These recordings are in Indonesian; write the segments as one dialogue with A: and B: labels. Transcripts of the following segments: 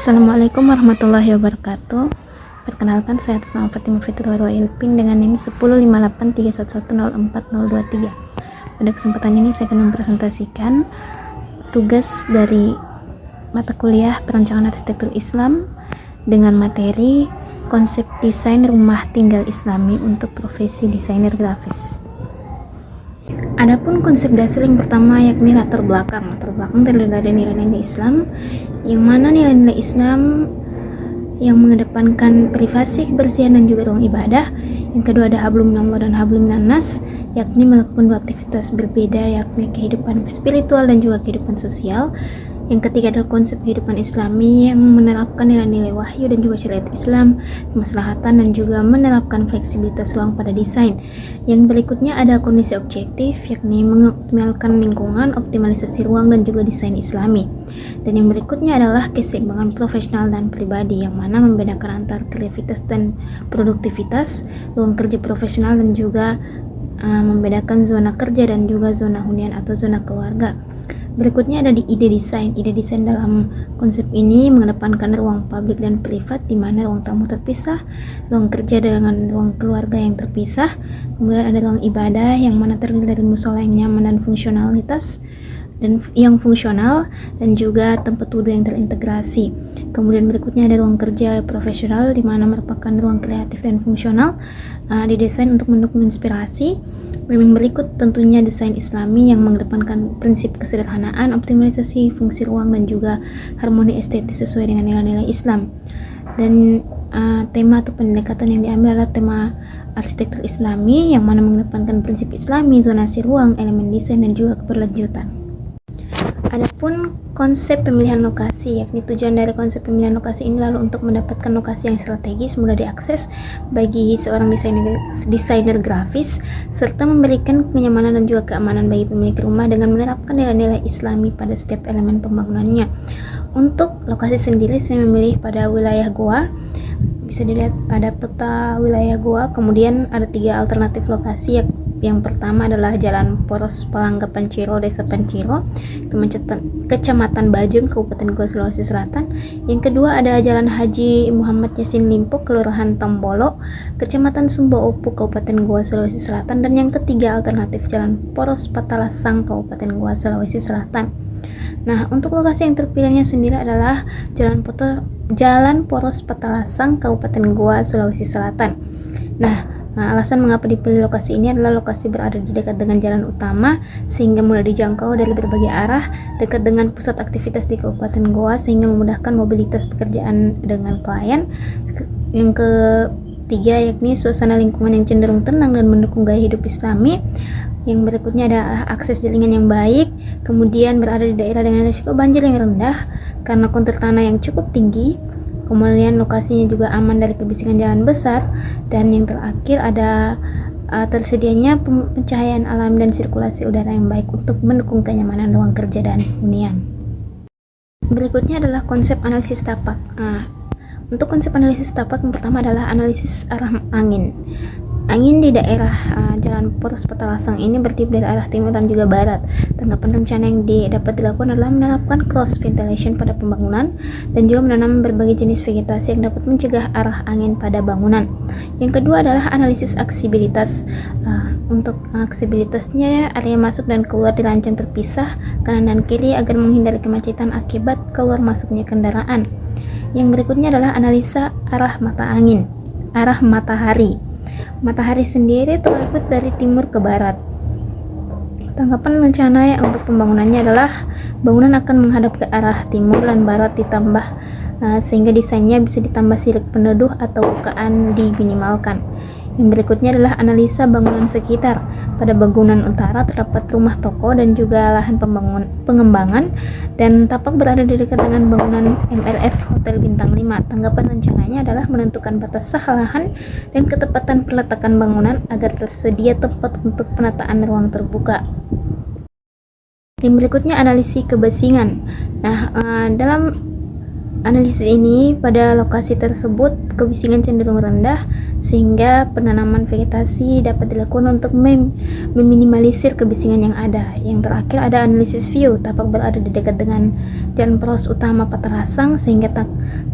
A: Assalamualaikum warahmatullahi wabarakatuh. Perkenalkan, saya atas nama Fatimah Fitrul Ilpin dengan NIM 105831104023. Pada kesempatan ini saya akan mempresentasikan tugas dari mata kuliah Perancangan Arsitektur Islam dengan materi konsep desain rumah tinggal Islami untuk profesi desainer grafis. Adapun konsep dasar yang pertama yakni latar belakang terdiri dari nilai-nilai Islam, yang mana nilai-nilai Islam yang mengedepankan privasi, kebersihan, dan juga ruang ibadah. Yang kedua ada hablum minallah dan hablum minannas, yakni melakukan dua aktivitas berbeda, yakni kehidupan spiritual dan juga kehidupan sosial. Yang ketiga adalah konsep kehidupan Islami yang menerapkan nilai-nilai wahyu dan juga syariat Islam, kemaslahatan, dan juga menerapkan fleksibilitas ruang pada desain. Yang berikutnya ada kondisi objektif, yakni mengoptimalkan lingkungan, optimalisasi ruang, dan juga desain Islami. Dan yang berikutnya adalah keseimbangan profesional dan pribadi, yang mana membedakan antara kreativitas dan produktivitas, ruang kerja profesional, dan juga membedakan zona kerja dan juga zona hunian atau zona keluarga. Berikutnya ada di ide desain. Ide desain dalam konsep ini mengedepankan ruang publik dan privat, di mana ruang tamu terpisah, ruang kerja dengan ruang keluarga yang terpisah. Kemudian ada ruang ibadah yang mana terdiri dari musola yang nyaman dan fungsionalitas yang fungsional, dan juga tempat wudhu yang terintegrasi. Kemudian berikutnya ada ruang kerja profesional, di mana merupakan ruang kreatif dan fungsional, didesain untuk mendukung inspirasi. Yang berikut tentunya desain Islami yang mengedepankan prinsip kesederhanaan, optimalisasi fungsi ruang, dan juga harmoni estetis sesuai dengan nilai-nilai Islam. Dan tema atau pendekatan yang diambil adalah tema arsitektur Islami, yang mana mengedepankan prinsip Islami, zonasi ruang, elemen desain, dan juga keberlanjutan. Adapun konsep pemilihan lokasi, yakni tujuan dari konsep pemilihan lokasi ini lalu untuk mendapatkan lokasi yang strategis, mudah diakses bagi seorang desainer grafis, serta memberikan kenyamanan dan juga keamanan bagi pemilik rumah dengan menerapkan nilai-nilai Islami pada setiap elemen pembangunannya. Untuk lokasi sendiri saya memilih pada wilayah Goa. Bisa dilihat pada peta wilayah Goa. Kemudian ada 3 alternatif lokasi. Yang pertama adalah Jalan Poros Palangga Panciro, Desa Panciro, Kecamatan Bajeng, Kabupaten Goa, Sulawesi Selatan. Yang kedua ada Jalan Haji Muhammad Yasin Limpo, Kelurahan Tombolo, Kecamatan Sumba Opu, Kabupaten Goa, Sulawesi Selatan. Dan yang ketiga alternatif Jalan Poros Patalasang, Kabupaten Goa, Sulawesi Selatan. Nah, untuk lokasi yang terpilihnya sendiri adalah Jalan Poros Patalasang, Kabupaten Goa, Sulawesi Selatan. Nah, alasan mengapa dipilih lokasi ini adalah lokasi berada di dekat dengan jalan utama sehingga mudah dijangkau dari berbagai arah, dekat dengan pusat aktivitas di Kabupaten Goa sehingga memudahkan mobilitas pekerjaan dengan klien. Yang ketiga yakni suasana lingkungan yang cenderung tenang dan mendukung gaya hidup Islami. Yang berikutnya adalah akses jaringan yang baik, kemudian berada di daerah dengan risiko banjir yang rendah karena kontur tanah yang cukup tinggi. Kemudian lokasinya juga aman dari kebisingan jalan besar, dan yang terakhir ada tersedianya pencahayaan alam dan sirkulasi udara yang baik untuk mendukung kenyamanan ruang kerja dan hunian. Berikutnya adalah konsep analisis tapak. Untuk konsep analisis tapak yang pertama adalah analisis arah angin. Angin di daerah Jalan Poros Patalasang ini bertiup dari arah timur dan juga barat. Tanggapan rencana yang dapat dilakukan adalah menerapkan cross ventilation pada pembangunan dan juga menanam berbagai jenis vegetasi yang dapat mencegah arah angin pada bangunan. Yang kedua adalah analisis aksibilitas. Untuk aksibilitasnya, area masuk dan keluar dirancang terpisah kanan dan kiri agar menghindari kemacetan akibat keluar masuknya kendaraan. Yang berikutnya adalah analisa arah matahari. Matahari sendiri terlihat dari timur ke barat. Tanggapan rencana untuk pembangunannya adalah bangunan akan menghadap ke arah timur dan barat ditambah sehingga desainnya bisa ditambah silik peneduh atau bukaan diminimalkan. Yang berikutnya adalah analisa bangunan sekitar. Pada bangunan utara terdapat rumah toko dan juga lahan pengembangan, dan tapak berada di dekat dengan bangunan MRF Hotel Bintang 5. Tanggapan rencananya adalah menentukan batas sah lahan dan ketepatan peletakan bangunan agar tersedia tempat untuk penataan ruang terbuka. Yang berikutnya analisis kebisingan. Dalam analisis ini pada lokasi tersebut kebisingan cenderung rendah sehingga penanaman vegetasi dapat dilakukan untuk meminimalisir kebisingan yang ada. Yang terakhir ada analisis view, tapak berada di dekat dengan jalan poros utama Patarasang, sehingga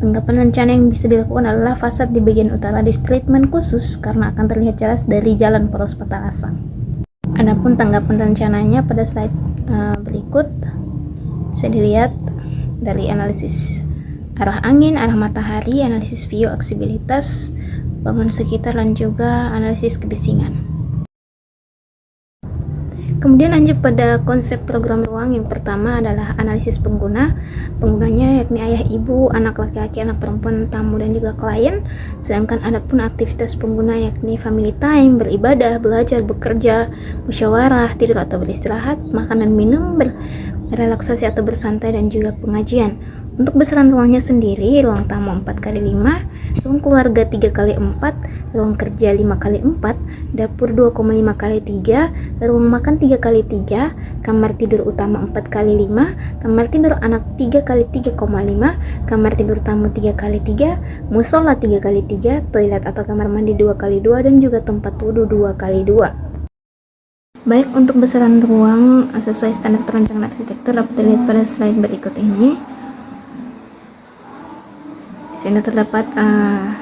A: tanggapan rencana yang bisa dilakukan adalah fasad di bagian utara di treatment khusus karena akan terlihat jelas dari jalan poros Patarasang. Adapun tanggapan rencananya pada slide berikut bisa dilihat dari analisis arah angin, arah matahari, analisis view, aksibilitas bangunan sekitar, dan juga analisis kebisingan. Kemudian lanjut pada konsep program ruang. Yang pertama adalah analisis penggunanya yakni ayah, ibu, anak laki-laki, anak perempuan, tamu, dan juga klien. Sedangkan adapun aktivitas pengguna yakni family time, beribadah, belajar, bekerja, musyawarah, tidur atau beristirahat, makan dan minum, relaksasi atau bersantai, dan juga pengajian. Untuk besaran ruangnya sendiri, ruang tamu 4x5, ruang keluarga 3x4, ruang kerja 5x4, dapur 2,5x3, ruang makan 3x3, kamar tidur utama 4x5, kamar tidur anak 3x3,5, kamar tidur tamu 3x3, musola 3x3, toilet atau kamar mandi 2x2, dan juga tempat wudhu 2x2. Baik, untuk besaran ruang sesuai standar perancangan arsitektur dapat dilihat pada slide berikut ini. Di sini terdapat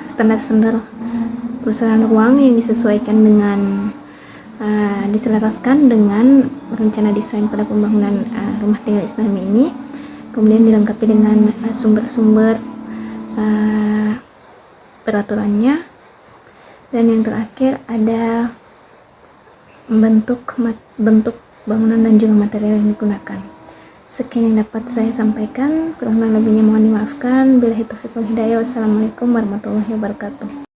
A: standar besaran ruang yang disesuaikan dengan diselaraskan dengan rencana desain pada pembangunan rumah tinggal Islami ini. Kemudian dilengkapi dengan sumber-sumber peraturannya, dan yang terakhir ada bentuk bangunan dan juga material yang digunakan. Sekian yang dapat saya sampaikan, kurang lebihnya mohon dimaafkan. Billahi taufiq wal hidayah. Wassalamualaikum warahmatullahi wabarakatuh.